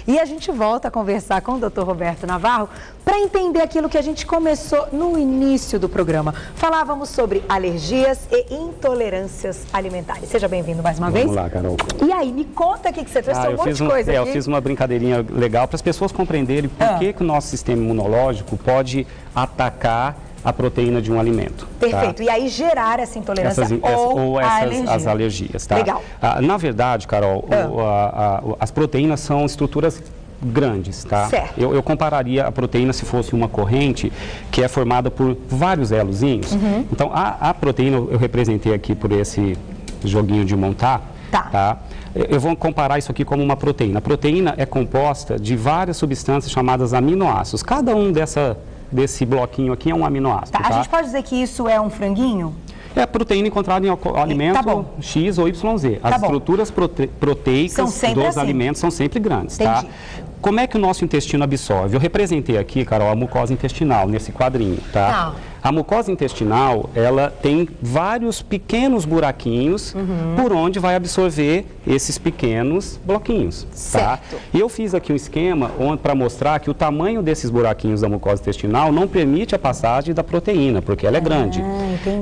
E a gente volta a conversar com o Dr. Roberto Navarro para entender aquilo que a gente começou no início do programa. Falávamos sobre alergias e intolerâncias alimentares. Seja bem-vindo mais uma vez. Vamos lá, Carol. E aí, me conta o que você trouxe, um monte de coisa aqui. Eu fiz uma brincadeirinha legal para as pessoas compreenderem por que o nosso sistema imunológico pode atacar a proteína de um alimento. Perfeito. Tá? E aí gerar essa intolerância ou as alergias. Tá? Legal. Na verdade, Carol, as proteínas são estruturas grandes, tá? Certo. Eu compararia a proteína se fosse uma corrente que é formada por vários elozinhos. Então, a proteína, eu representei aqui por esse joguinho de montar, tá? Eu vou comparar isso aqui como uma proteína. A proteína é composta de várias substâncias chamadas aminoácidos. Cada um desse bloquinho aqui é um aminoácido. Tá? A gente pode dizer que isso é um franguinho? É a proteína encontrada em alimento X ou YZ. As estruturas proteicas dos alimentos são sempre grandes, tá? Como é que o nosso intestino absorve? Eu representei aqui, Carol, a mucosa intestinal nesse quadrinho, tá? A mucosa intestinal, ela tem vários pequenos buraquinhos por onde vai absorver esses pequenos bloquinhos, tá? E eu fiz aqui um esquema para mostrar que o tamanho desses buraquinhos da mucosa intestinal não permite a passagem da proteína, porque ela é grande.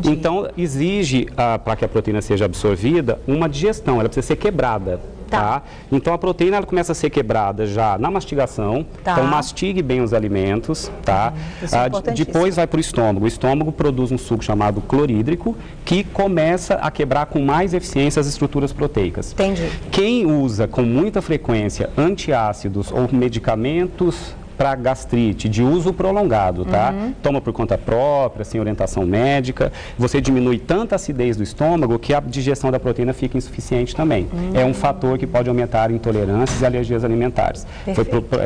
Então, exige, para que a proteína seja absorvida, uma digestão, ela precisa ser quebrada. Tá? Então a proteína ela começa a ser quebrada já na mastigação, então mastigue bem os alimentos, tá? Depois vai para o estômago. O estômago produz um suco chamado clorídrico que começa a quebrar com mais eficiência as estruturas proteicas. Entendi. Quem usa com muita frequência antiácidos ou medicamentos para gastrite de uso prolongado, tá? Toma por conta própria, sem orientação médica, você diminui tanta acidez do estômago que a digestão da proteína fica insuficiente também. É um fator que pode aumentar intolerâncias e alergias alimentares.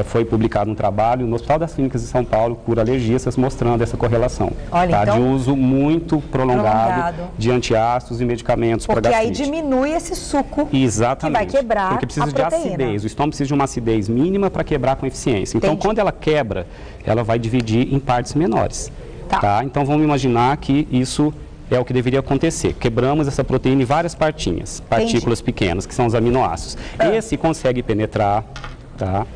Foi publicado um trabalho no Hospital das Clínicas de São Paulo, Cura Alergistas, mostrando essa correlação. Olha, tá? Então, de uso muito prolongado de antiácidos e medicamentos para gastrite. Porque aí diminui esse suco que vai quebrar porque precisa a proteína. de acidez. O estômago precisa de uma acidez mínima para quebrar com eficiência. Então, quando ela quebra, ela vai dividir em partes menores. Tá? Então, vamos imaginar que isso é o que deveria acontecer. Quebramos essa proteína em várias partículas pequenas, que são os aminoácidos. Esse consegue penetrar, tá?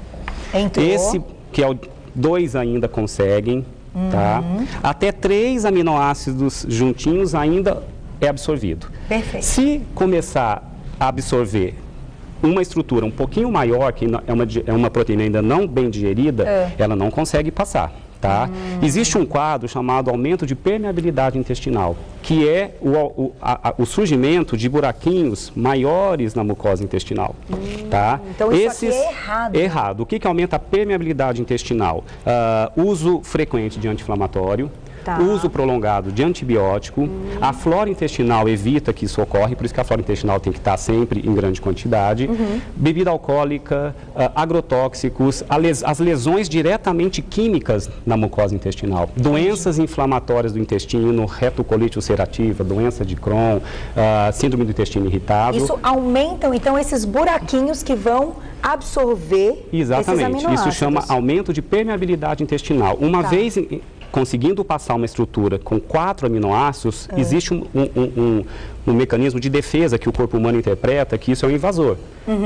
Esse, que é o 2 ainda conseguem, tá? Até 3 aminoácidos juntinhos ainda é absorvido. Perfeito. Se começar a absorver uma estrutura um pouquinho maior, que é uma proteína ainda não bem digerida, ela não consegue passar, tá? Existe um quadro chamado aumento de permeabilidade intestinal, que é o surgimento de buraquinhos maiores na mucosa intestinal, tá? Então isso aqui é errado. Errado. O que aumenta a permeabilidade intestinal? Uso frequente de anti-inflamatório, uso prolongado de antibiótico, a flora intestinal evita que isso ocorre, por isso que a flora intestinal tem que estar sempre em grande quantidade, bebida alcoólica, agrotóxicos, as lesões diretamente químicas na mucosa intestinal, doenças inflamatórias do intestino, retocolite ulcerativa, doença de Crohn, síndrome do intestino irritável. Isso aumentam, então, esses buraquinhos que vão absorver esses aminoácidos. Isso chama aumento de permeabilidade intestinal. Uma vez conseguindo passar uma estrutura com 4 aminoácidos, existe um mecanismo de defesa que o corpo humano interpreta que isso é um invasor.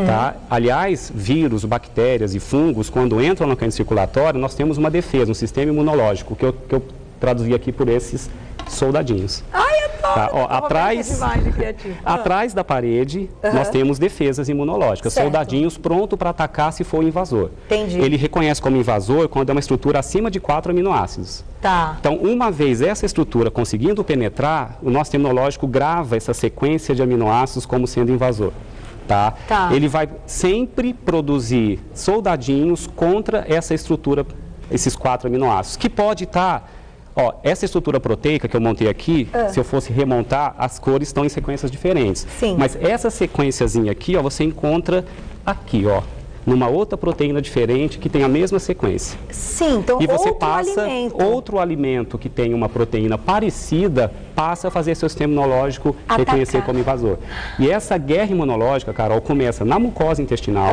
Tá? Aliás, vírus, bactérias e fungos, quando entram no caminho circulatório, nós temos uma defesa, um sistema imunológico, que eu traduzi aqui por esses soldadinhos. Tá? Ó, atrás da parede, nós temos defesas imunológicas, soldadinhos prontos para atacar se for invasor. Ele reconhece como invasor quando é uma estrutura acima de 4 aminoácidos. Então, uma vez essa estrutura conseguindo penetrar, o nosso sistema imunológico grava essa sequência de aminoácidos como sendo invasor. Tá? Ele vai sempre produzir soldadinhos contra essa estrutura, esses 4 aminoácidos, que pode estar... Ó, essa estrutura proteica que eu montei aqui, se eu fosse remontar, as cores estão em sequências diferentes. Mas essa sequenciazinha aqui, ó, você encontra aqui, ó, numa outra proteína diferente que tem a mesma sequência. Então e você passa outro alimento que tem uma proteína parecida passa a fazer seu sistema imunológico reconhecer como invasor. E essa guerra imunológica, Carol, começa na mucosa intestinal,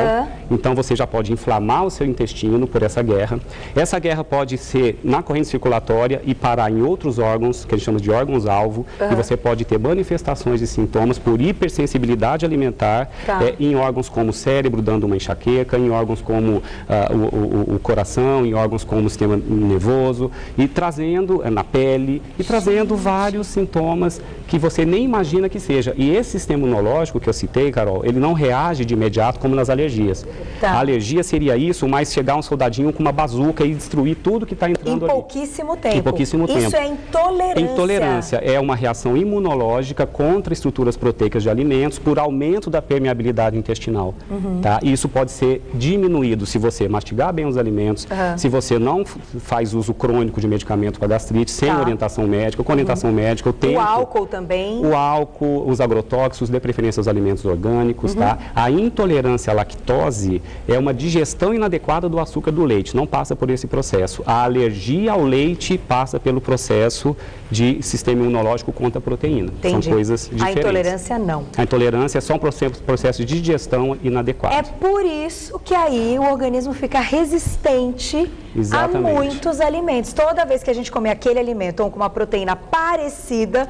então você já pode inflamar o seu intestino por essa guerra. Essa guerra pode ser na corrente circulatória e parar em outros órgãos, que a gente chama de órgãos-alvo, e você pode ter manifestações e sintomas por hipersensibilidade alimentar em órgãos como o cérebro, dando uma enxaqueca, em órgãos como o coração, em órgãos como o sistema nervoso, e trazendo na pele, e trazendo vários sintomas que você nem imagina que seja. E esse sistema imunológico que eu citei, Carol, ele não reage de imediato como nas alergias. A alergia seria isso, mas chegar um soldadinho com uma bazuca e destruir tudo que está entrando ali. Em pouquíssimo tempo. Em pouquíssimo tempo. Isso é intolerância. Intolerância é uma reação imunológica contra estruturas proteicas de alimentos por aumento da permeabilidade intestinal. Tá? E isso pode ser diminuído se você mastigar bem os alimentos, se você não faz uso crônico de medicamento para gastrite, sem orientação médica, com orientação médica, o tempo. O álcool também. O álcool, os agrotóxicos, de preferência os alimentos orgânicos, tá? A intolerância à lactose é uma digestão inadequada do açúcar do leite, não passa por esse processo. A alergia ao leite passa pelo processo de sistema imunológico contra a proteína. Entendi. São coisas diferentes. A intolerância não. A intolerância é só um processo de digestão inadequado. É por isso que aí o organismo fica resistente a muitos alimentos. Toda vez que a gente comer aquele alimento ou com uma proteína parecida,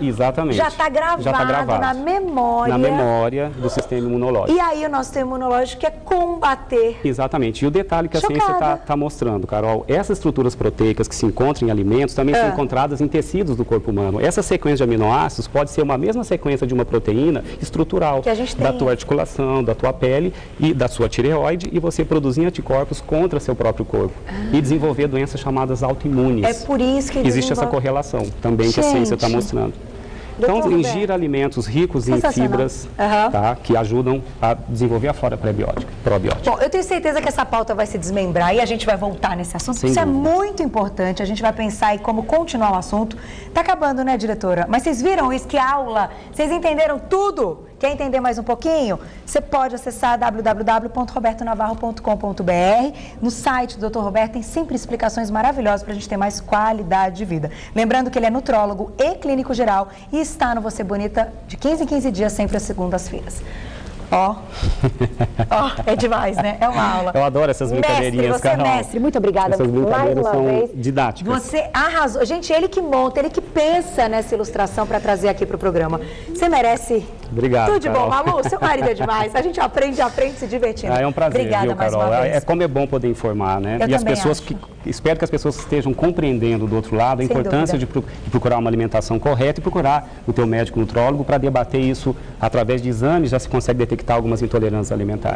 já está gravado na memória. Na memória do sistema imunológico. E aí o nosso sistema imunológico quer combater. Exatamente. E o detalhe que a ciência está mostrando, Carol, essas estruturas proteicas que se encontram em alimentos também são encontradas em tecidos do corpo humano. Essa sequência de aminoácidos pode ser uma mesma sequência de uma proteína estrutural que a gente tem da tua articulação, da tua pele e da sua tireoide, e você produzir anticorpos contra seu próprio corpo e desenvolver doenças chamadas autoimunes. É por isso que existe essa correlação também que a ciência está mostrando. Então, ingira alimentos ricos em fibras, tá, que ajudam a desenvolver a flora probiótica. Bom, eu tenho certeza que essa pauta vai se desmembrar e a gente vai voltar nesse assunto. Isso é muito importante, a gente vai pensar em como continuar o assunto. Tá acabando, né, diretora? Mas vocês viram isso? Que aula? Vocês entenderam tudo? Quer entender mais um pouquinho? Você pode acessar www.robertonavarro.com.br. No site do Dr. Roberto tem sempre explicações maravilhosas para a gente ter mais qualidade de vida. Lembrando que ele é nutrólogo e clínico geral e está no Você Bonita de 15 em 15 dias, sempre às segundas-feiras. É demais, né? É uma aula. Eu adoro essas brincadeirinhas, Carol. Mestre, muito obrigada. Essas brincadeiras mais uma vez. Didáticas. Você arrasou. Gente, ele que monta, ele que pensa nessa ilustração para trazer aqui para o programa. Você merece. Obrigado, tudo de Carol. bom, Malu. Seu marido é demais. A gente aprende se divertindo. É um prazer, obrigada, viu, Carol? Como é bom poder informar, né? Eu e as pessoas acho. Espero que as pessoas estejam compreendendo do outro lado a importância de procurar uma alimentação correta e procurar o teu médico nutrólogo para debater isso através de exames. Já se consegue detectar algumas intolerâncias alimentares.